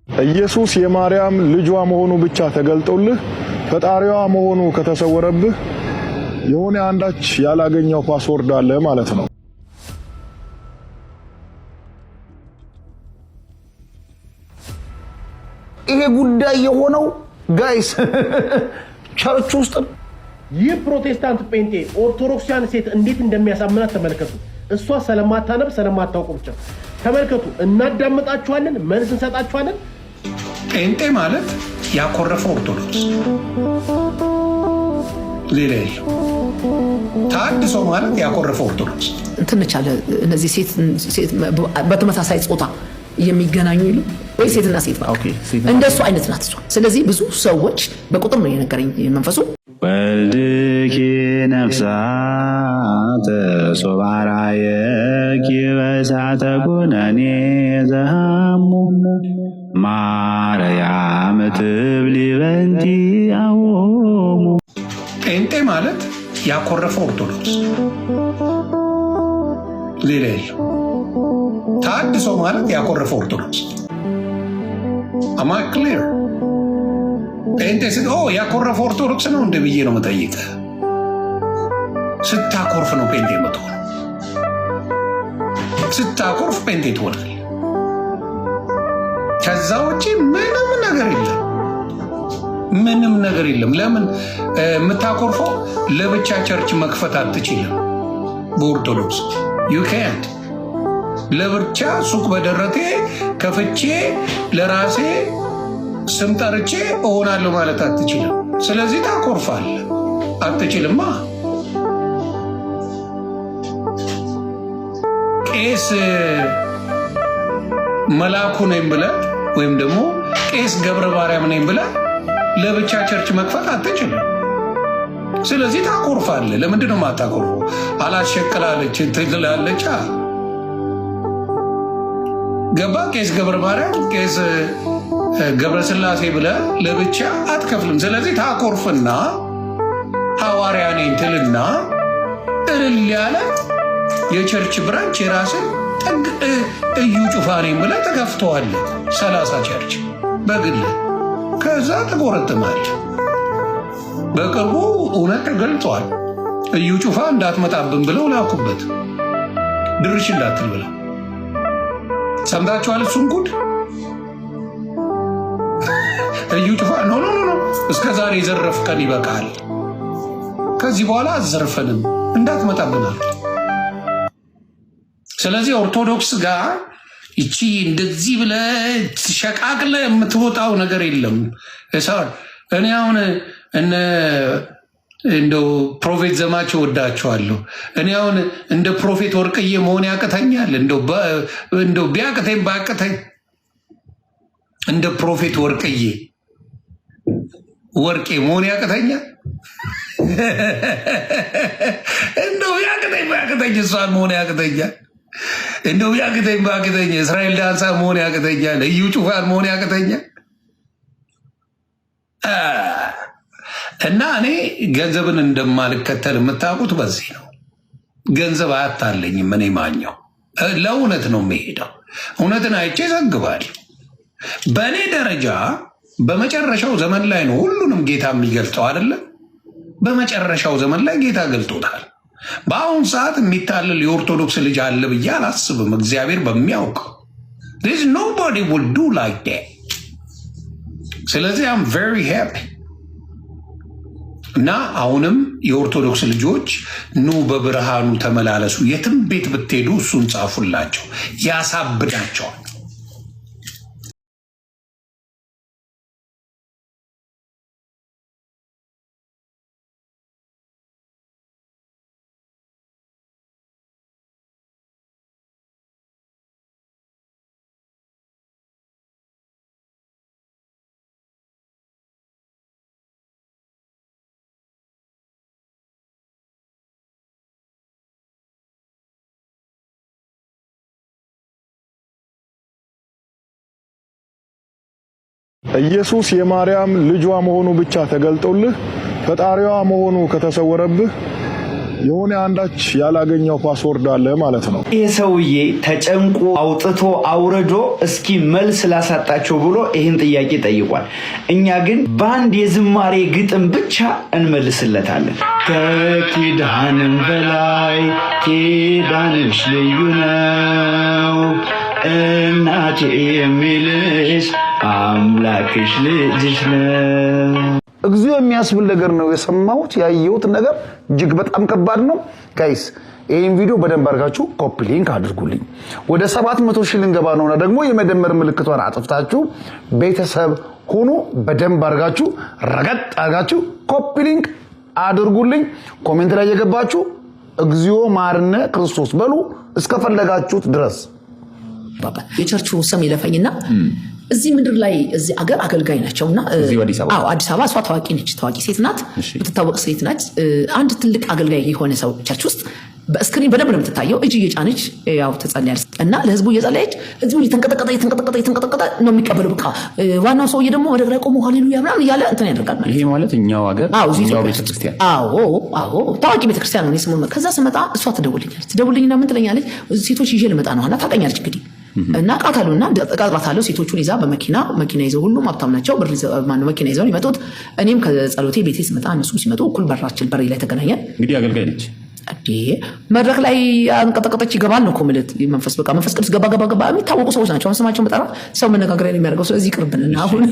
ኢየሱስ የማርያም ልጇ መሆኑ ብቻ ተገልጦልህ ፈጣሪዋ መሆኑ ከተሰወረብህ የሆነ አንዳች ያላገኘው ፓስወርድ አለ ማለት ነው። ይሄ ጉዳይ የሆነው ጋይስ ቸርች ውስጥ ይህ ፕሮቴስታንት ጴንጤ ኦርቶዶክሳን ሴት እንዴት እንደሚያሳምናት ተመልከቱ። እሷ ስለማታነብ ስለማታውቁ ብቻ ተመልከቱ። እናዳምጣችኋለን፣ መልስ እንሰጣችኋለን። ጴንጤ ማለት ያኮረፈ ኦርቶዶክስ ሌላ የለም። ታድሶ ማለት ያኮረፈ ኦርቶዶክስ እንትንቻለ እነዚህ ሴት በተመሳሳይ ጾታ የሚገናኙ ይሉ ወይ ሴትና ሴት ማለት እንደሱ አይነት ናት እሷ። ስለዚህ ብዙ ሰዎች በቁጥር ነው የነገረኝ መንፈሱ ወልድኪ ነፍሳተ ሶባራየኪ በሳተ ኩነኔ ዘሃሙ ማርያም ትብሊ በንቲ አዎሙ። ጴንጤ ማለት ያኮረፈ ኦርቶዶክስ ሌላ የለም። ታድሶ ማለት ያኮረፈ ኦርቶዶክስ አማ ክሊር ጴንጤ ያኮረፈ ኦርቶዶክስ ነው እንደ ብዬ ነው የምጠይቅህ። ስታኮርፍ ነው ጴንጤ የምትሆነው። ስታኮርፍ ጴንጤ ትሆናል። ከዛ ውጭ ምንም ነገር የለም። ምንም ነገር የለም። ለምን የምታኮርፈው? ለብቻ ቸርች መክፈት አትችልም። በኦርቶዶክስ ዩ ካንት ለብቻ ሱቅ በደረቴ ከፍቼ ለራሴ ስም ጠርቼ እሆናለሁ ማለት አትችልም። ስለዚህ ታኮርፋለህ። አትችልማ። ቄስ መላኩ ነኝ ብለህ ወይም ደግሞ ቄስ ገብረ ማርያም ነኝ ብለህ ለብቻ ቸርች መክፈት አትችልም። ስለዚህ ታኮርፋለህ። ለምንድን ነው የማታኮርፈው? አላሸቅላለች ትላለች። ገባ? ቄስ ገብረ ማርያም ቄስ ገብረ ስላሴ ብለህ ለብቻ አትከፍልም። ስለዚህ ታኮርፍና ሐዋርያ ነኝ ትልና እልል ያለ የቸርች ብራንች የራስን ጥግ እዩ ጩፋ ነኝ ብለህ ተከፍተዋለህ። 30 ቸርች በግል ከዛ ትቆረጥማለህ። በቅርቡ እውነት ተገልጧል። እዩ ጩፋ እንዳትመጣብን ብለው ላኩበት፣ ድርሽ እንዳትል ብለው። ሰምታችኋል? እሱን ጉድ እዩ ጩፋ ኖ እስከ ዛሬ የዘረፍከን ይበቃል፣ ከዚህ በኋላ አዘርፈንም እንዳትመጣብናል። ስለዚህ ኦርቶዶክስ ጋር ይቺ እንደዚህ ብለህ ሸቃቅለህ የምትወጣው ነገር የለም። እኔ አሁን እንደው ፕሮፌት ዘማች ወዳቸዋለሁ። እኔ አሁን እንደ ፕሮፌት ወርቅዬ መሆን ያቅተኛል? እንደው ቢያቅተኝ ባቅተኝ እንደ ፕሮፌት ወርቅዬ ወርቄ መሆን ያቅተኛል? እንደው ቢያቅተኝ ባቅተኝ እሷን መሆን ያቅተኛል? እንደው ቢያቅተኝ ባቅተኝ እስራኤል ዳንሳ መሆን ያቅተኛል? እዩ ጩፋን መሆን ያቅተኛል? እና እኔ ገንዘብን እንደማልከተል የምታውቁት በዚህ ነው። ገንዘብ አያታለኝም። እኔ ማኛው ለእውነት ነው የሚሄደው። እውነትን አይቼ ዘግባል። በእኔ ደረጃ በመጨረሻው ዘመን ላይ ነው ሁሉንም ጌታ የሚገልጠው አይደለም። በመጨረሻው ዘመን ላይ ጌታ ገልጦታል። በአሁን ሰዓት የሚታለል የኦርቶዶክስ ልጅ አለ ብዬ አላስብም። እግዚአብሔር በሚያውቀው nobody will do like that። ስለዚህ I'm very happy። እና አሁንም የኦርቶዶክስ ልጆች ኑ በብርሃኑ ተመላለሱ። የትም ቤት ብትሄዱ እሱን ጻፉላቸው፣ ያሳብዳቸዋል። ኢየሱስ የማርያም ልጇ መሆኑ ብቻ ተገልጦልህ ፈጣሪዋ መሆኑ ከተሰወረብህ የሆነ አንዳች ያላገኘው ፓስወርድ አለ ማለት ነው። ይህ ሰውዬ ተጨንቆ አውጥቶ አውርዶ እስኪ መልስ ላሳጣቸው ብሎ ይህን ጥያቄ ጠይቋል። እኛ ግን በአንድ የዝማሬ ግጥም ብቻ እንመልስለታለን። ከኪዳንም በላይ ኪዳንሽ ልዩ ነው፣ እናቴ የሚልሽ አምላክሽ ልጅሽ ነው። እግዚኦ የሚያስብል ነገር ነው የሰማሁት። ያየሁት ነገር እጅግ በጣም ከባድ ነው። ጋይስ ይህን ቪዲዮ በደንብ አድርጋችሁ ኮፒ ሊንክ አድርጉልኝ። ወደ 700 ሺህ ልንገባ ነውና ደግሞ የመደመር ምልክቷን አጥፍታችሁ ቤተሰብ ሁኑ። በደንብ አድርጋችሁ ረገጥ አድርጋችሁ ኮፒ ሊንክ አድርጉልኝ። ኮሜንት ላይ የገባችሁ እግዚኦ ማርነ ክርስቶስ በሉ እስከፈለጋችሁት ድረስ። የቸርቹ ስም ይለፈኝና እዚህ ምድር ላይ እዚህ አገር አገልጋይ ናቸውና አዲስ አበባ እሷ ታዋቂ ነች፣ ታዋቂ ሴት ናት፣ የምትታወቅ ሴት ናት። አንድ ትልቅ አገልጋይ የሆነ ሰው ቸርች ውስጥ በስክሪን በደንብ ነው የምትታየው። እጅ እየጫነች ያው ትጸልያለች እና ለህዝቡ እየጸለየች ህዝቡ እየተንቀጠቀጠ ነው የሚቀበለው። በቃ ዋናው ሰውዬ ደግሞ ወደ ግራ ቆሞ ሃሌሉያ ምናምን እያለ እንትን ያደርጋል። ይሄ ማለት እኛው ሀገር እኛው ቤተክርስቲያን ታዋቂ ቤተክርስቲያን ነው። ስሙ ከዛ ስመጣ እሷ ትደውልኝና ምን ትለኛለች? ሴቶች ይዤ ልመጣ ነው እና ታውቀኛለች እንግዲህ እና ቃታሉና ተቃጥራታለሁ። ሴቶቹን ይዛ መኪና ይዘው ሁሉም ሀብታም ናቸው። መኪና ይዘው ይመጡት። እኔም ከጸሎቴ ቤቴ ስመጣ እነሱ ሲመጡ እኩል በራችን በር ላይ ተገናኘን። እንግዲህ አገልጋይ ነች። መድረክ ላይ አንቀጠቀጠች ይገባል ነው ኮምለት መንፈስ በቃ መንፈስ ቅዱስ ገባ የሚታወቁ ሰዎች ናቸው። ስማቸውን በጠራ ሰው መነጋገሪያ የሚያደርገው። ስለዚህ ቅርብንና አሁን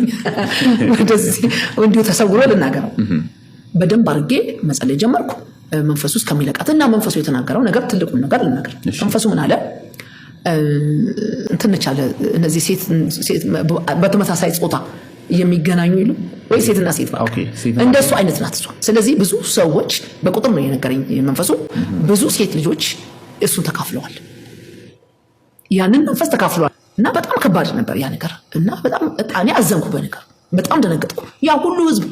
ወደዚህ እንዲሁ ተሰውሮ ልናገረው በደንብ አድርጌ መጸለይ ጀመርኩ። መንፈሱ ውስጥ ከሚለቃትና መንፈሱ የተናገረው ነገር ትልቁን ነገር ልናገር። መንፈሱ ምን አለ? እንትነቻለ እነዚህ ሴት በተመሳሳይ ጾታ የሚገናኙ ይሉ ወይ ሴትና ሴት ማለት እንደሱ አይነት ናት እሷ። ስለዚህ ብዙ ሰዎች በቁጥር ነው የነገረኝ መንፈሱ። ብዙ ሴት ልጆች እሱን ተካፍለዋል፣ ያንን መንፈስ ተካፍለዋል። እና በጣም ከባድ ነበር ያ ነገር እና በጣም እኔ አዘንኩ በነገር በጣም ደነገጥኩ። ያ ሁሉ ህዝብ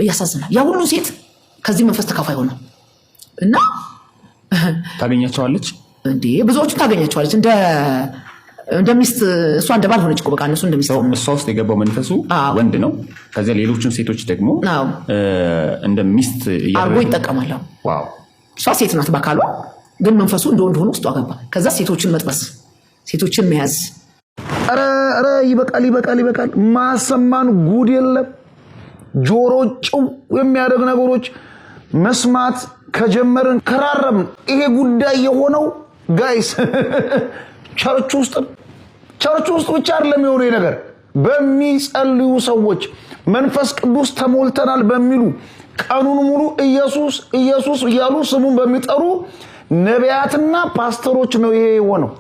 ያሳዝናል። ያ ሁሉ ሴት ከዚህ መንፈስ ተካፋይ ሆነ እና ታገኛቸዋለች እንዴ ብዙዎቹ ታገኛቸዋለች እንደ ሚስት። እሷ እንደ ባል ሆነች እኮ በቃ እነሱ እንደ ሚስት። እሷ ውስጥ የገባው መንፈሱ ወንድ ነው። ከዚያ ሌሎችን ሴቶች ደግሞ እንደ ሚስት አርጎ ይጠቀማል። ዋው እሷ ሴት ናት በአካሏ፣ ግን መንፈሱ እንደ ወንድ ሆኖ ውስጧ ገባ። ከዛ ሴቶችን መጥበስ፣ ሴቶችን መያዝ። ኧረ ይበቃል። ማሰማን ጉድ የለም። ጆሮ ጭው የሚያደርግ ነገሮች መስማት ከጀመርን ከራረም። ይሄ ጉዳይ የሆነው ጋይስ ቸርች ውስጥ ብቻ አይደለም የሆነ ነገር። በሚጸልዩ ሰዎች መንፈስ ቅዱስ ተሞልተናል በሚሉ ቀኑን ሙሉ ኢየሱስ እያሉ ስሙን በሚጠሩ ነቢያትና ፓስተሮች ነው ይሄ የሆነው።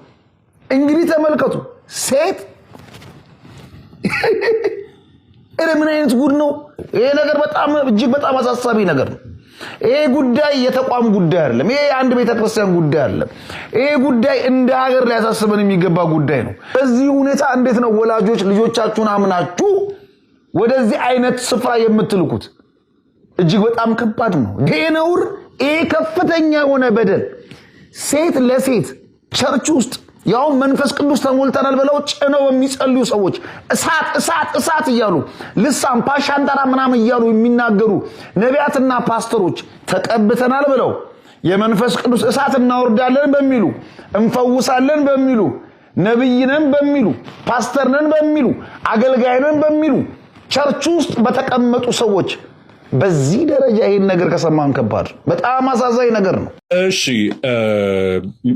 እንግዲህ ተመልከቱ። ሴት ምን አይነት ጉድ ነው ይሄ ነገር! በጣም እጅግ በጣም አሳሳቢ ነገር ነው። ይሄ ጉዳይ የተቋም ጉዳይ አይደለም። ይሄ አንድ ቤተክርስቲያን ጉዳይ አይደለም። ይሄ ጉዳይ እንደ ሀገር ሊያሳስበን የሚገባ ጉዳይ ነው። በዚህ ሁኔታ እንዴት ነው ወላጆች ልጆቻችሁን አምናችሁ ወደዚህ አይነት ስፍራ የምትልኩት? እጅግ በጣም ከባድ ነው። ይሄ ነውር፣ ይሄ ከፍተኛ የሆነ በደል። ሴት ለሴት ቸርች ውስጥ ያው መንፈስ ቅዱስ ተሞልተናል ብለው ጭነው የሚጸልዩ ሰዎች እሳት እያሉ ልሳን ፓሻንታራ ምናምን እያሉ የሚናገሩ ነቢያትና ፓስተሮች ተቀብተናል ብለው የመንፈስ ቅዱስ እሳት እናወርዳለን በሚሉ እንፈውሳለን በሚሉ ነብይነን በሚሉ ፓስተርነን በሚሉ አገልጋይነን በሚሉ ቸርች ውስጥ በተቀመጡ ሰዎች በዚህ ደረጃ ይሄን ነገር ከሰማን ከባድ በጣም አሳዛኝ ነገር ነው። እሺ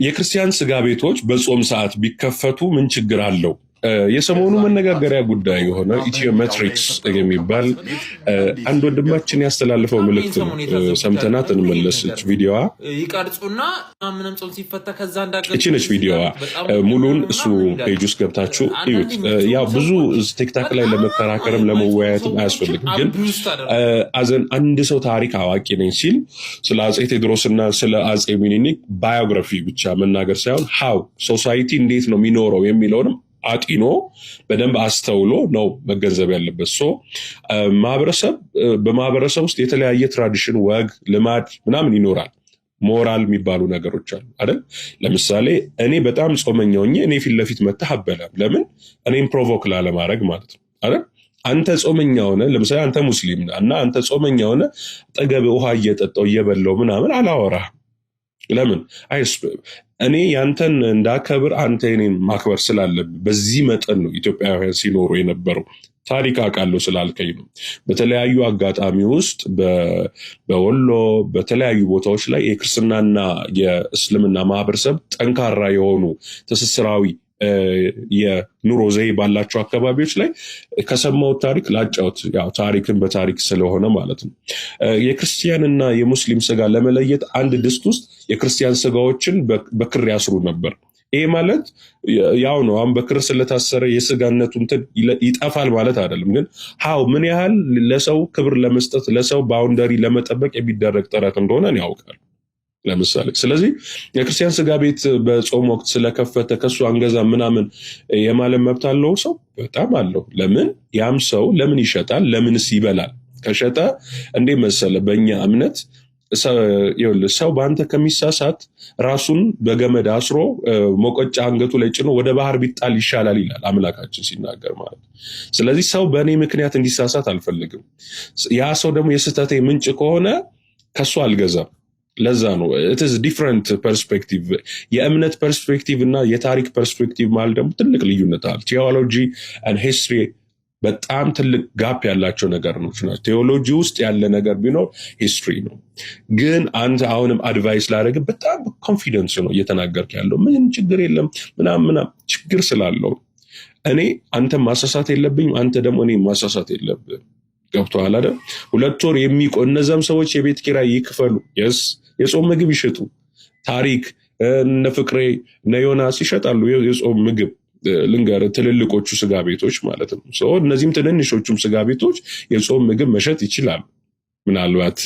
የክርስቲያን ስጋ ቤቶች በጾም ሰዓት ቢከፈቱ ምን ችግር አለው? የሰሞኑ መነጋገሪያ ጉዳይ የሆነ ኢትዮሜትሪክስ የሚባል አንድ ወንድማችን ያስተላልፈው መልእክት ነው። ሰምተናት እንመለስች። ቪዲዮዋ ይቀርጹና ምንም ጾም ሲፈታ ከዛ እንዳገኘ እቺ ነች ቪዲዮዋ። ሙሉን እሱ ፔጅ ውስጥ ገብታችሁ እዩት። ያው ብዙ ቲክታክ ላይ ለመከራከርም ለመወያየትም አያስፈልግም። ግን አዘን አንድ ሰው ታሪክ አዋቂ ነኝ ሲል ስለ አጼ ቴዎድሮስና ስለ አጼ ሚኒሊክ ባዮግራፊ ብቻ መናገር ሳይሆን ሃው ሶሳይቲ እንዴት ነው የሚኖረው የሚለውንም አጢኖ በደንብ አስተውሎ ነው መገንዘብ ያለበት። በማህበረሰብ ውስጥ የተለያየ ትራዲሽን፣ ወግ፣ ልማድ ምናምን ይኖራል። ሞራል የሚባሉ ነገሮች አሉ አይደል? ለምሳሌ እኔ በጣም ጾመኛ ሆኜ እኔ ፊት ለፊት መተህ አበላም። ለምን? እኔም ፕሮቮክ ላለማድረግ ማለት ነው አይደል? አንተ ጾመኛ ሆነ፣ ለምሳሌ አንተ ሙስሊም እና አንተ ጾመኛ ሆነ ጠገብ ውሃ እየጠጣው እየበላው ምናምን አላወራህም። ለምን እኔ ያንተን እንዳከብር አንተ እኔን ማክበር ስላለብህ በዚህ መጠን ነው ኢትዮጵያውያን ሲኖሩ የነበረው። ታሪክ አውቃለሁ ስላልከኝ ነው። በተለያዩ አጋጣሚ ውስጥ በወሎ በተለያዩ ቦታዎች ላይ የክርስትናና የእስልምና ማህበረሰብ ጠንካራ የሆኑ ትስስራዊ የኑሮ ዘይ ባላቸው አካባቢዎች ላይ ከሰማሁት ታሪክ ላጫውት። ያው ታሪክን በታሪክ ስለሆነ ማለት ነው። የክርስቲያንና የሙስሊም ስጋ ለመለየት አንድ ድስት ውስጥ የክርስቲያን ስጋዎችን በክር ያስሩ ነበር። ይሄ ማለት ያው ነው። አሁን በክር ስለታሰረ የስጋነቱ እንትን ይጠፋል ማለት አይደለም። ግን ምን ያህል ለሰው ክብር ለመስጠት ለሰው ባውንደሪ ለመጠበቅ የሚደረግ ጥረት እንደሆነ ነው ያውቃል። ለምሳሌ ስለዚህ የክርስቲያን ስጋ ቤት በጾም ወቅት ስለከፈተ ከሱ አንገዛ ምናምን የማለም መብት አለው ሰው በጣም አለው። ለምን ያም ሰው ለምን ይሸጣል? ለምንስ ይበላል? ከሸጠ እንዴ መሰለ በእኛ እምነት ሰው በአንተ ከሚሳሳት ራሱን በገመድ አስሮ ሞቀጫ አንገቱ ላይ ጭኖ ወደ ባህር ቢጣል ይሻላል ይላል አምላካችን ሲናገር ማለት። ስለዚህ ሰው በእኔ ምክንያት እንዲሳሳት አልፈልግም። ያ ሰው ደግሞ የስህተቴ ምንጭ ከሆነ ከሱ አልገዛም። ለዛ ነው ኢትስ ዲፈረንት ፐርስፔክቲቭ። የእምነት ፐርስፔክቲቭ እና የታሪክ ፐርስፔክቲቭ ማለት ደግሞ ትልቅ ልዩነት አለ። ቴዎሎጂ and history በጣም ትልቅ ጋፕ ያላቸው ነገር ነው። ቴዎሎጂ ውስጥ ያለ ነገር ቢኖር ሂስትሪ ነው። ግን አንተ አሁንም አድቫይስ ላደረግ በጣም ኮንፊደንስ ነው እየተናገርክ ያለው። ምን ችግር የለም ምናምን ችግር ስላለው እኔ አንተ ማሳሳት የለብኝም፣ አንተ ደግሞ እኔ ማሳሳት የለብህም። ገብቶሃል አይደል? 2 ወር እነዛም ሰዎች የቤት ኪራይ ይክፈሉ፣ የጾም ምግብ ይሸጡ። ታሪክ እነ ፍቅሬ እነ ዮናስ ይሸጣሉ የጾም ምግብ። ልንገር ትልልቆቹ ስጋ ቤቶች ማለት ነው። እነዚህም ትንንሾቹም ስጋ ቤቶች የጾም ምግብ መሸጥ ይችላሉ፣ ምናልባት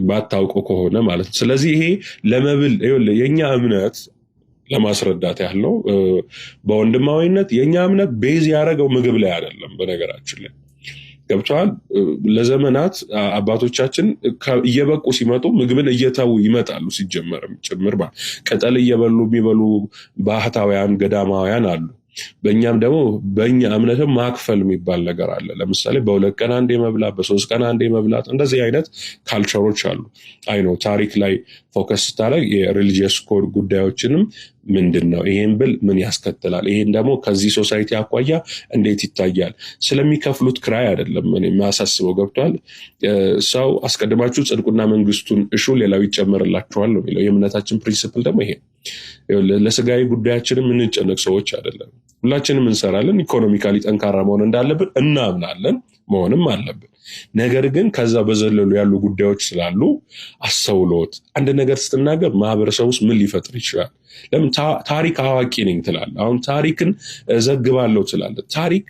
ባታውቀው ከሆነ ማለት ነው። ስለዚህ ይሄ ለመብል የኛ እምነት ለማስረዳት ያለው በወንድማዊነት የኛ እምነት ቤዝ ያደረገው ምግብ ላይ አይደለም። በነገራችን ላይ ገብተዋል። ለዘመናት አባቶቻችን እየበቁ ሲመጡ ምግብን እየተዉ ይመጣሉ። ሲጀመርም ጭምር ቅጠል እየበሉ የሚበሉ ባህታውያን ገዳማውያን አሉ። በእኛም ደግሞ በእኛ እምነትም ማክፈል የሚባል ነገር አለ። ለምሳሌ በ2 ቀን አንዴ መብላት፣ በ3 ቀን አንዴ መብላት፣ እንደዚህ አይነት ካልቸሮች አሉ። ነው ታሪክ ላይ ፎከስ ስታደርግ የሪሊጂየስ ኮድ ጉዳዮችንም ምንድን ነው ይሄን ብል ምን ያስከትላል፣ ይሄን ደግሞ ከዚህ ሶሳይቲ አኳያ እንዴት ይታያል፣ ስለሚከፍሉት ክራይ አይደለም እኔ የሚያሳስበው። ገብቷል። ሰው አስቀድማችሁ ጽድቁና መንግስቱን እሹ ሌላው ይጨመርላችኋል ነው የሚለው። የእምነታችን ፕሪንሲፕል ደግሞ ይሄ ለስጋዊ ጉዳያችንም የምንጨነቅ ሰዎች አይደለም። ሁላችንም እንሰራለን። ኢኮኖሚካሊ ጠንካራ መሆን እንዳለብን እናምናለን፣ መሆንም አለብን። ነገር ግን ከዛ በዘለሉ ያሉ ጉዳዮች ስላሉ አስተውሎት አንድ ነገር ስትናገር ማህበረሰብ ውስጥ ምን ሊፈጥር ይችላል? ለምን ታሪክ አዋቂ ነኝ ትላለህ? አሁን ታሪክን ዘግባለሁ ትላለህ። ታሪክ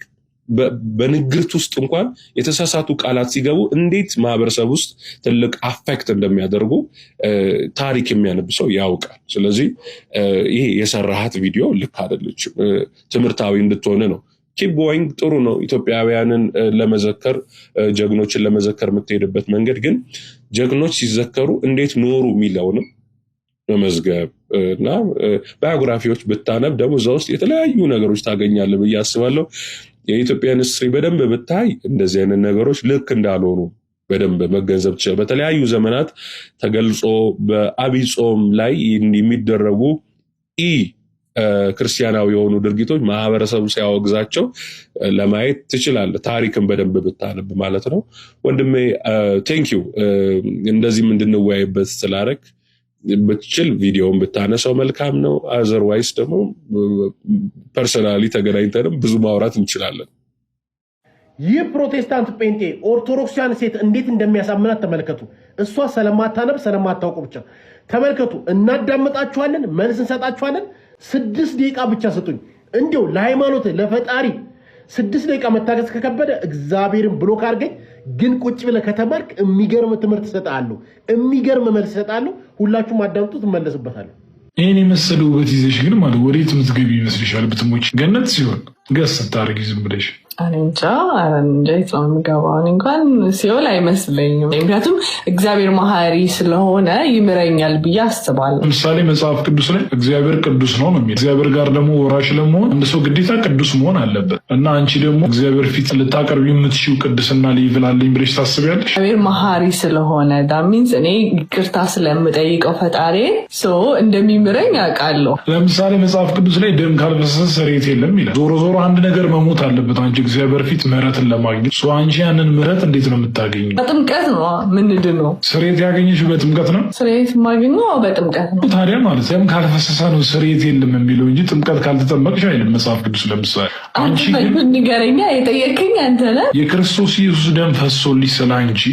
በንግርት ውስጥ እንኳን የተሳሳቱ ቃላት ሲገቡ እንዴት ማህበረሰብ ውስጥ ትልቅ አፌክት እንደሚያደርጉ ታሪክ የሚያነብ ሰው ያውቃል። ስለዚህ ይሄ የሰራሃት ቪዲዮ ልክ አይደለችም፣ ትምህርታዊ እንድትሆነ ነው። ኪፕ ጎይንግ ጥሩ ነው። ኢትዮጵያውያንን ለመዘከር ጀግኖችን ለመዘከር የምትሄድበት መንገድ ግን ጀግኖች ሲዘከሩ እንዴት ኖሩ የሚለውንም መመዝገብ እና ባዮግራፊዎች ብታነብ ደግሞ እዛ ውስጥ የተለያዩ ነገሮች ታገኛለህ ብዬ አስባለሁ። የኢትዮጵያን ሂስትሪ በደንብ ብታይ እንደዚህ አይነት ነገሮች ልክ እንዳልሆኑ በደንብ መገንዘብ ትችላለህ። በተለያዩ ዘመናት ተገልጾ በአብይ ጾም ላይ የሚደረጉ ክርስቲያናዊ የሆኑ ድርጊቶች ማህበረሰቡ ሲያወግዛቸው ለማየት ትችላለህ። ታሪክን በደንብ ብታነብ ማለት ነው። ወንድሜ ቴንኪዩ እንደዚህም እንድንወያይበት ስላደረግ ብትችል ቪዲዮውን ብታነሳው መልካም ነው። አዘርዋይስ ደግሞ ፐርሰናሊ ተገናኝተንም ብዙ ማውራት እንችላለን። ይህ ፕሮቴስታንት ጴንጤ ኦርቶዶክሲያን ሴት እንዴት እንደሚያሳምናት ተመልከቱ። እሷ ስለማታነብ ስለማታውቁ ብቻ ተመልከቱ። እናዳምጣችኋለን፣ መልስ እንሰጣችኋለን። 6 ደቂቃ ብቻ ስጡኝ። እንዲው ለሃይማኖት ለፈጣሪ 6 ደቂቃ መታገስ ከከበደ እግዚአብሔርን ብሎክ አድርገኝ። ግን ቁጭ ብለህ ከተማርክ የሚገርም ትምህርት እሰጥሃለሁ፣ የሚገርም መልስ እሰጥሃለሁ። ሁላችሁም አዳምጡ፣ ትመለስበታለህ። ይህን የመሰለ ውበት ይዘሽ ግን ማለት ወዴት ምትገቢ ይመስልሻል? ብትሞች ገነት ሲሆን ገስ ስታደርጊ ዝም ብለሽ አንንጃ የትም ገባው እንኳን ሲኦል አይመስለኝም። ምክንያቱም እግዚአብሔር መሐሪ ስለሆነ ይምረኛል ብዬ አስባለሁ። ለምሳሌ መጽሐፍ ቅዱስ ላይ እግዚአብሔር ቅዱስ ነው የሚል እግዚአብሔር ጋር ደግሞ ወራሽ ለመሆን አንድ ሰው ግዴታ ቅዱስ መሆን አለበት እና አንቺ ደግሞ እግዚአብሔር ፊት ልታቀርቢ የምትችይው ቅድስና ሊይብላልኝ ብለሽ ታስቢያለሽ? እግዚአብሔር መሐሪ ስለሆነ ዳሚንስ እኔ ይቅርታ ስለምጠይቀው ፈጣሪ እንደሚምረኝ አውቃለሁ። ለምሳሌ መጽሐፍ ቅዱስ ላይ ደም ካልፈሰሰ ስርየት የለም ይላል። ዞሮ ዞሮ አንድ ነገር መሞት አለበት አንቺ እግዚአብሔር ፊት ምህረትን ለማግኘት ሰው አንቺ ያንን ምህረት እንዴት ነው የምታገኘው? በጥምቀት ነው። ምንድን ነው ስርየት ያገኘሽው? በጥምቀት ነው ስርየት ማግኘው በጥምቀት ነው። ታዲያ ማለት ደም ካልፈሰሰ ነው ስርየት የለም የሚለው እንጂ ጥምቀት ካልተጠመቅሽ አይልም መጽሐፍ ቅዱስ። ለምሳሌ አንቺ ንገረኛ፣ የጠየቅኝ አንተ ነህ። የክርስቶስ ኢየሱስ ደም ፈሶልሽ ስለ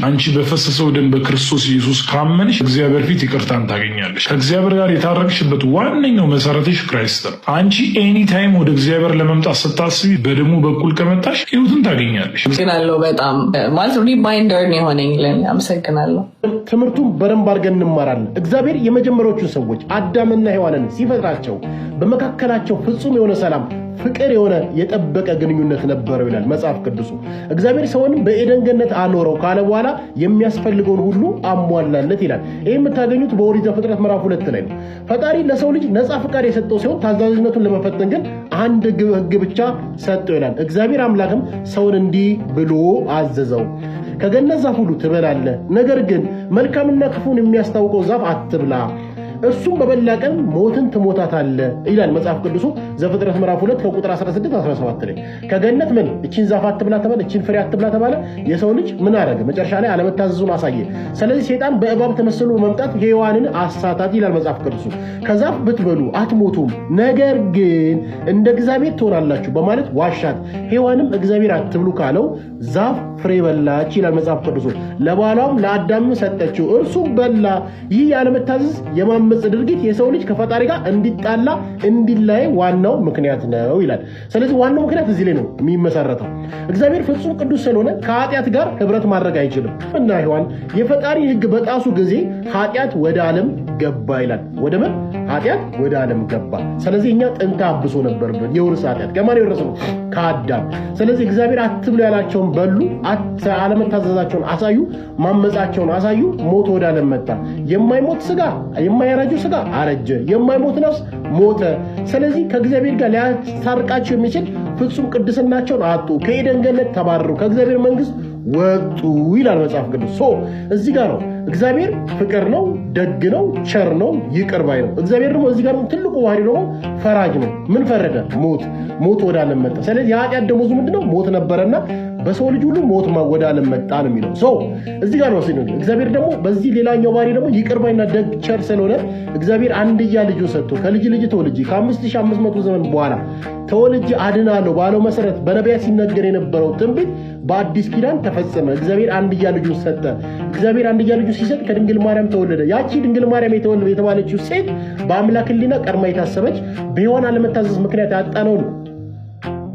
አንቺ በፈሰሰው ደም በክርስቶስ ኢየሱስ ካመንሽ እግዚአብሔር ፊት ይቅርታን ታገኛለሽ። ከእግዚአብሔር ጋር የታረቅሽበት ዋነኛው መሰረትሽ ክራይስት ነው። አንቺ ኤኒ ታይም ወደ እግዚአብሔር ለመምጣት ስታስቢ በደሙ በኩል ከመጣሽ ህይወትን ታገኛለሽ። አመሰግናለሁ። በጣም ማለት ሪማይንደር ነው የሆነኝ ለኔ። አመሰግናለሁ። ትምህርቱን በደንብ አድርገን እንማራለን። እግዚአብሔር የመጀመሪያዎቹ ሰዎች አዳምና ሔዋንን ሲፈጥራቸው በመካከላቸው ፍጹም የሆነ ሰላም፣ ፍቅር የሆነ የጠበቀ ግንኙነት ነበረው ይላል መጽሐፍ ቅዱሱ። እግዚአብሔር ሰውን በኤደን ገነት አኖረው ካለ በኋላ የሚያስፈልገውን ሁሉ አሟላለት ይላል። ይህ የምታገኙት በኦሪት ዘፍጥረት ምዕራፍ 2 ላይ ነው። ፈጣሪ ለሰው ልጅ ነፃ ፍቃድ የሰጠው ሲሆን ታዛዥነቱን ለመፈተን ግን አንድ ህግ ብቻ ሰጠው ይላል። እግዚአብሔር አምላክም ሰውን እንዲህ ብሎ አዘዘው፣ ከገነት ዛፍ ሁሉ ትበላለህ፣ ነገር ግን መልካምና ክፉን የሚያስታውቀው ዛፍ አትብላ፣ እሱም በበላ ቀን ሞትን ትሞታታለህ ይላል መጽሐፍ ቅዱሱ ዘፍጥረት ምዕራፍ 2 ከቁጥር 16-17 ላይ። ከገነት ምን እቺን ዛፍ አትብላ ተባለ፣ እቺን ፍሬ አትብላ ተባለ። የሰው ልጅ ምን አደረገ? መጨረሻ ላይ አለመታዘዙን አሳየ። ስለዚህ ሰይጣን በእባብ ተመስሎ በመምጣት ሔዋንን አሳታት ይላል መጽሐፍ ቅዱሱ። ከዛፍ ብትበሉ አትሞቱም፣ ነገር ግን እንደ እግዚአብሔር ትሆናላችሁ በማለት ዋሻት። ሔዋንም እግዚአብሔር አትብሉ ካለው ዛፍ ፍሬ በላች ይላል መጽሐፍ ቅዱሱ። ለባሏም ለአዳም ሰጠችው፣ እርሱም በላ። ይህ ያለመታዘዝ የማመጽ ድርጊት የሰው ልጅ ከፈጣሪ ጋር እንዲጣላ እንዲላይ ዋናው ምክንያት ነው ይላል። ስለዚህ ዋናው ምክንያት እዚህ ላይ ነው የሚመሰረተው። እግዚአብሔር ፍጹም ቅዱስ ስለሆነ ከኃጢአት ጋር ህብረት ማድረግ አይችልም እና ሔዋን የፈጣሪ ህግ በጣሱ ጊዜ ኃጢአት ወደ ዓለም ገባ ይላል። ወደ ምን? ኃጢአት ወደ ዓለም ገባ። ስለዚህ እኛ ጥንተ አብሶ ነበርብን። የውርስ ኃጢአት ከማን የወረስነው? ከአዳም። ስለዚህ እግዚአብሔር አትብሉ ያላቸውን በሉ፣ አለመታዘዛቸውን አሳዩ፣ ማመጻቸውን አሳዩ። ሞት ወደ ዓለም መጣ። የማይሞት ስጋ የማያረጀው ስጋ አረጀ፣ የማይሞት ነፍስ ሞተ። ስለዚህ ከእግዚአብሔር ጋር ሊያስታርቃቸው የሚችል ፍጹም ቅድስናቸውን አጡ፣ ከኤደን ገነት ተባረሩ፣ ከእግዚአብሔር መንግስት ወጡ ይላል መጽሐፍ ቅዱስ። እዚህ ጋር ነው እግዚአብሔር ፍቅር ነው፣ ደግ ነው፣ ቸር ነው፣ ይቅር ባይ ነው። እግዚአብሔር ደግሞ እዚህ ጋር ትልቁ ባህሪ ደግሞ ፈራጅ ነው። ምን ፈረደ? ሞት ወደ ዓለም መጣ። ስለዚህ የኃጢአት ደሞዙ ምንድነው? ሞት ነበረና በሰው ልጅ ሁሉ ሞት ወደ ዓለም መጣ ነው የሚለው። እዚህ ጋር ነው ሲል እግዚአብሔር ደግሞ በዚህ ሌላኛው ባህሪ ደግሞ ይቅር ባይና ደግ ቸር ስለሆነ እግዚአብሔር አንድያ ልጁን ሰጥቶ ከልጅ ተወልጄ ከ5500 ዘመን በኋላ ተወልጄ አድናለሁ ባለው መሰረት በነቢያት ሲነገር የነበረው ትንቢት በአዲስ ኪዳን ተፈጸመ። እግዚአብሔር አንድያ ልጁን ሰጠ። እግዚአብሔር አንድያ ልጁን ሲሰጥ ከድንግል ማርያም ተወለደ። ያቺ ድንግል ማርያም የተባለችው ሴት በአምላክ ሕሊና ቀድማ የታሰበች በሔዋን አለመታዘዝ ምክንያት ያጣነውን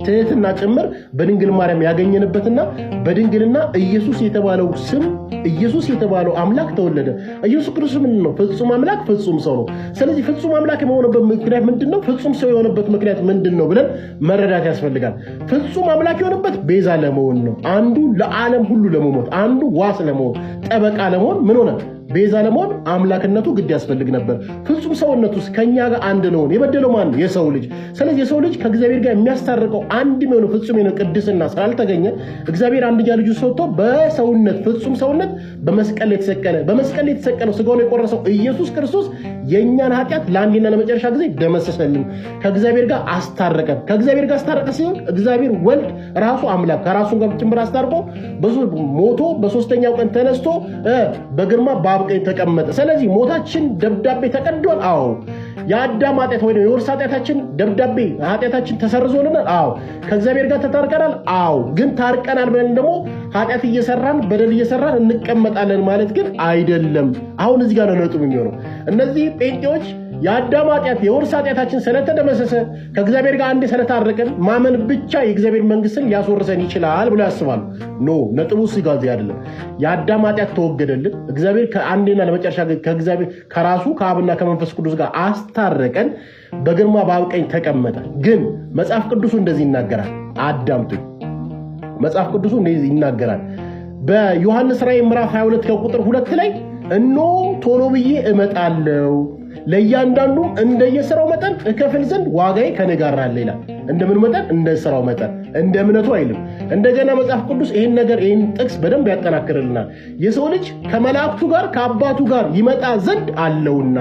ትህትና ጭምር በድንግል ማርያም ያገኘንበትና በድንግልና ኢየሱስ የተባለው ስም ኢየሱስ የተባለው አምላክ ተወለደ። ኢየሱስ ክርስቶስ ምን ነው? ፍጹም አምላክ ፍጹም ሰው ነው። ስለዚህ ፍጹም አምላክ የሆነበት ምክንያት ምንድነው? ፍጹም ሰው የሆነበት ምክንያት ምንድነው ብለን መረዳት ያስፈልጋል። ፍጹም አምላክ የሆነበት ቤዛ ለመሆን ነው። አንዱ ለዓለም ሁሉ ለመሞት፣ አንዱ ዋስ ለመሆን፣ ጠበቃ ለመሆን ምን ሆነ? ቤዛ ለመሆን አምላክነቱ ግድ ያስፈልግ ነበር። ፍጹም ሰውነቱ ከኛ ጋር አንድ ነው። የበደለው ማን ነው? የሰው ልጅ። ስለዚህ የሰው ልጅ ከእግዚአብሔር ጋር የሚያስታርቀው አንድ የሆነ ፍጹም የሆነ ቅድስና ስላልተገኘ እግዚአብሔር አንድያ ልጁን ሰጥቶ በሰውነት ፍጹም ሰውነት በመስቀል ላይ ተሰቀለ። በመስቀል ላይ የተሰቀለው ስጋውን የቆረሰው ኢየሱስ ክርስቶስ የእኛን ኃጢአት ለአንዴና ለመጨረሻ ጊዜ ደመሰሰልን፣ ከእግዚአብሔር ጋር አስታረቀን። ከእግዚአብሔር ጋር አስታረቀ ሲሆን እግዚአብሔር ወልድ ራሱ አምላክ ከራሱ ጋር ጭምር አስታርቆ ሞቶ በሶስተኛው ቀን ተነስቶ በግርማ ቀኝ ተቀመጠ። ስለዚህ ሞታችን ደብዳቤ ተቀዷል። አዎ። የአዳም ኃጢአት ወይ የውርስ ኃጢአታችን ደብዳቤ ኃጢአታችን ተሰርዞልናል። አዎ። ከእግዚአብሔር ጋር ተታርቀናል። አዎ። ግን ታርቀናል ብለን ደግሞ ኃጢአት እየሰራን በደል እየሰራን እንቀመጣለን ማለት ግን አይደለም። አሁን እዚህ ጋር ነው ነጥቡ የሚሆነው። እነዚህ ጴንጤዎች የአዳም ኃጢአት የውርስ ኃጢአታችን ስለተደመሰሰ ከእግዚአብሔር ጋር አንዴ ስለታረቀን ማመን ብቻ የእግዚአብሔር መንግስትን ሊያስወርሰን ይችላል ብሎ ያስባሉ። ኖ፣ ነጥቡ እዚህ ጋር አይደለም። የአዳም ኃጢአት ተወገደልን። እግዚአብሔር ከአንዴና ለመጨረሻ ከእግዚአብሔር ከራሱ ከአብና ከመንፈስ ቅዱስ ጋር አስታረቀን። በግርማ በአብ ቀኝ ተቀመጠ። ግን መጽሐፍ ቅዱሱ እንደዚህ ይናገራል። አዳምጡኝ። መጽሐፍ ቅዱሱ እንደዚህ ይናገራል። በዮሐንስ ራዕይ ምዕራፍ 22 ከቁጥር 2 ላይ እነሆ ቶሎ ብዬ እመጣለሁ ለእያንዳንዱ እንደየሥራው መጠን እከፍል ዘንድ ዋጋዬ ከኔ ጋር አለ ይላል። እንደምን መጠን? እንደ ሥራው መጠን፣ እንደ እምነቱ አይልም። እንደገና መጽሐፍ ቅዱስ ይህን ጥቅስ በደንብ ያጠናክርልናል። የሰው ልጅ ከመላእክቱ ጋር ከአባቱ ጋር ይመጣ ዘንድ አለውና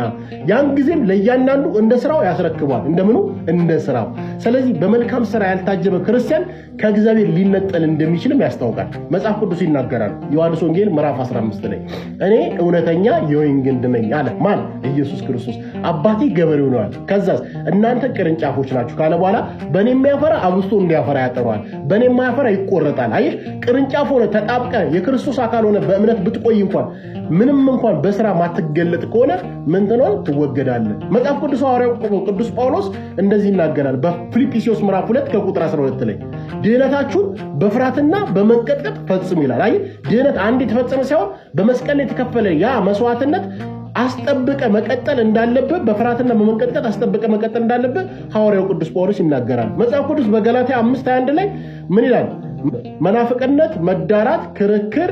ያን ጊዜም ለእያንዳንዱ እንደ ሥራው ያስረክቧል። እንደምኑ? እንደ ሥራው። ስለዚህ በመልካም ሥራ ያልታጀበ ክርስቲያን ከእግዚአብሔር ሊነጠል እንደሚችልም ያስታውቃል። መጽሐፍ ቅዱስ ይናገራል። ዮሐንስ ወንጌል ምዕራፍ 15 ላይ እኔ እውነተኛ የወይን ግንድ ነኝ አለ። ማን? ኢየሱስ ክርስቶስ። አባቴ ገበሬው ነው አለ። ከዛስ እናንተ ቅርንጫፎች ናችሁ ካለ በኋላ በእኔ የሚያፈራ አብዝቶ እንዲያፈራ ያጠረዋል፣ በእኔ የማያፈራ ይቆረጣል። አየህ፣ ቅርንጫፍ ሆነ ተጣብቀ የክርስቶስ አካል ሆነ በእምነት ብትቆይ እንኳን ምንም እንኳን በስራ ማትገለጥ ከሆነ ምን ትሆናለህ? ትወገዳለህ። መጽሐፍ ቅዱስ ሐዋርያው ቅዱስ ጳውሎስ እንደዚህ ይናገራል በፊልጵስዩስ ምዕራፍ 2 ከቁጥር 12 ላይ ድህነታችሁን በፍርሃትና በመንቀጥቀጥ ፈጽሙ ይላል። አየህ፣ ድህነት አንድ የተፈጸመ ሳይሆን በመስቀል ላይ የተከፈለ ያ መስዋዕትነት አስጠብቀ መቀጠል እንዳለበት በፍርሃትና በመንቀጥቀጥ አስጠብቀ መቀጠል እንዳለበት ሐዋርያው ቅዱስ ጳውሎስ ይናገራል። መጽሐፍ ቅዱስ በገላትያ 5:21 ላይ ምን ይላል? መናፍቅነት፣ መዳራት፣ ክርክር፣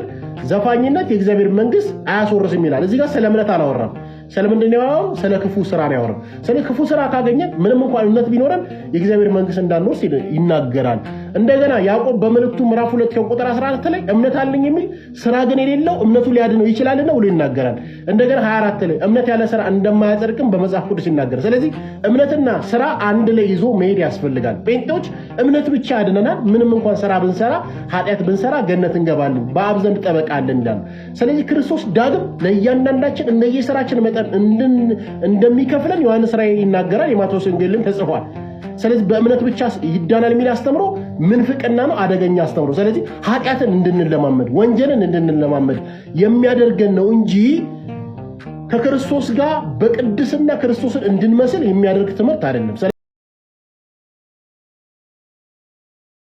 ዘፋኝነት የእግዚአብሔር መንግስት አያስወርስም ይላል። እዚህ ጋር ስለ እምነት አላወራም። ስለምንድን ነው? ስለ ክፉ ስራ ነው ያወራው። ስለ ክፉ ስራ ካገኘን ምንም እንኳን እምነት ቢኖረን የእግዚአብሔር መንግስት እንዳንወርስ ይናገራል። እንደገና ያዕቆብ በመልእክቱ ምዕራፍ 2 ቁጥር 14 ላይ እምነት አለኝ የሚል ስራ ግን የሌለው እምነቱ ሊያድነው ይችላልና ብሎ ይናገራል። እንደገና 24 ላይ እምነት ያለ ስራ እንደማያጸድቅም በመጽሐፍ ቅዱስ ይናገራል። ስለዚህ እምነትና ስራ አንድ ላይ ይዞ መሄድ ያስፈልጋል። ጴንጤዎች እምነት ብቻ ያድነናል፣ ምንም እንኳን ስራ ብንሰራ ኃጢአት ብንሰራ ገነት እንገባለን፣ በአብ ዘንድ ጠበቃ አለን ይላል። ስለዚህ ክርስቶስ ዳግም ለእያንዳንዳችን እንደየስራችን መጠን እንደሚከፍለን ዮሐንስ ራዕይ ይናገራል። የማቴዎስ ወንጌልም ተጽፏል። ስለዚህ በእምነት ብቻ ይዳናል የሚል አስተምሮ ምንፍቅና ነው፣ አደገኛ አስተምሮ። ስለዚህ ኃጢአትን እንድንለማመድ ወንጀልን እንድንለማመድ የሚያደርገን ነው እንጂ ከክርስቶስ ጋር በቅድስና ክርስቶስን እንድንመስል የሚያደርግ ትምህርት አይደለም።